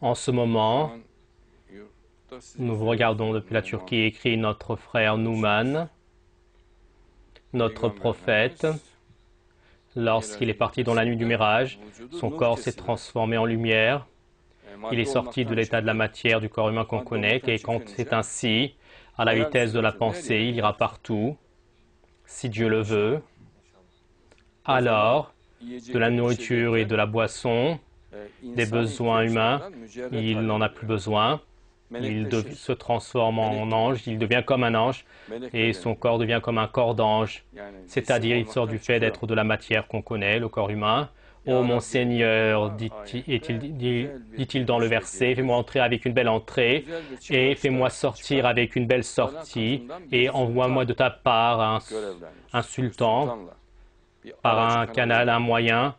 En ce moment, nous vous regardons depuis la Turquie, écrit notre frère Numan, notre prophète. Lorsqu'il est parti dans la nuit du Mirage, son corps s'est transformé en lumière. Il est sorti de l'état de la matière du corps humain qu'on connaît, et quand c'est ainsi, à la vitesse de la pensée, il ira partout, si Dieu le veut. Alors, de la nourriture et de la boisson, des besoins humains, il n'en a plus besoin. Il se transforme en ange, il devient comme un ange et son corps devient comme un corps d'ange. C'est-à-dire, il sort du fait d'être de la matière qu'on connaît, le corps humain. Ô mon Seigneur, dit-il dans le verset, fais-moi entrer avec une belle entrée et fais-moi sortir avec une belle sortie et envoie-moi de ta part un sultan par un canal, un moyen,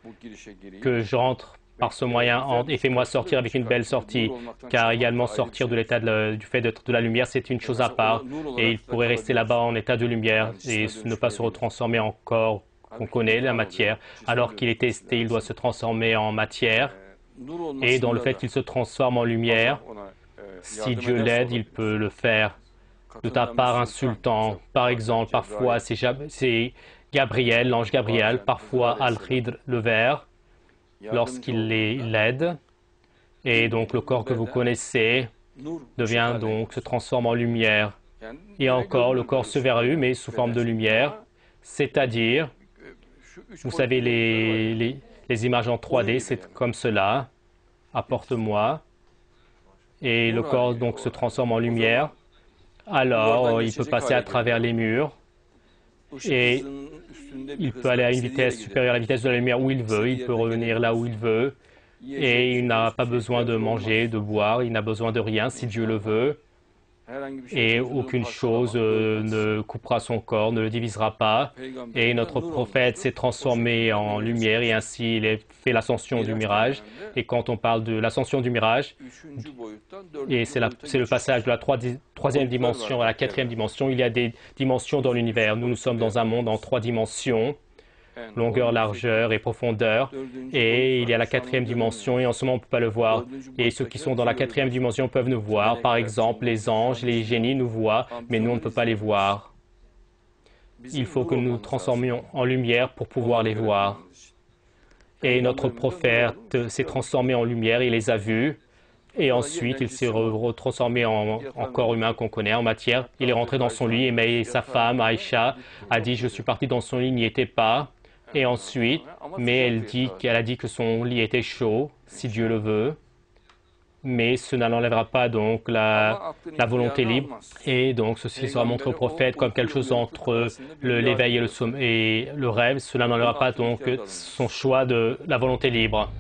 que j'entre par ce moyen et fais-moi sortir avec une belle sortie, car également sortir de l'état du fait d'être de la lumière, c'est une chose à part, et il pourrait rester là-bas en état de lumière et ne pas se retransformer en corps qu'on connaît, la matière, alors qu'il est testé, il doit se transformer en matière, et dans le fait qu'il se transforme en lumière, si Dieu l'aide, il peut le faire de ta part un sultan. Par exemple, parfois c'est Gabriel, l'ange Gabriel, parfois Al-Khidr, le ver, lorsqu'il l'aide. Et donc le corps que vous connaissez se transforme en lumière. Et encore, le corps se verrue, mais sous forme de lumière. C'est-à-dire, vous savez, les images en 3D, c'est comme cela. Apporte-moi. Et le corps donc se transforme en lumière. Alors, il peut passer à travers les murs. Et il peut aller à une vitesse supérieure à la vitesse de la lumière où il veut, il peut revenir là où il veut, et il n'a pas besoin de manger, de boire, il n'a besoin de rien si Dieu le veut, et aucune chose ne coupera son corps, ne le divisera pas, et notre prophète s'est transformé en lumière, et ainsi il a fait l'ascension du mirage, et quand on parle de l'ascension du mirage, et c'est le passage de la troisième dimension à la quatrième dimension, il y a des dimensions dans l'univers, nous sommes dans un monde en 3 dimensions, longueur, largeur et profondeur, et il y a la quatrième dimension, et en ce moment on ne peut pas le voir, et ceux qui sont dans la quatrième dimension peuvent nous voir, par exemple les anges, les génies nous voient, mais nous on ne peut pas les voir. Il faut que nous nous transformions en lumière pour pouvoir les voir. Et notre prophète s'est transformé en lumière, il les a vus, et ensuite il s'est retransformé en corps humain qu'on connaît, en matière. Il est rentré dans son lit, et sa femme, Aïcha, a dit « Je suis parti dans son lit, il n'y était pas ». Et ensuite, elle a dit que son lit était chaud, si Dieu le veut, mais cela n'enlèvera pas donc la volonté libre. Et donc ceci sera montré au prophète comme quelque chose entre l'éveil et le rêve. Cela n'enlèvera pas donc son choix de la volonté libre.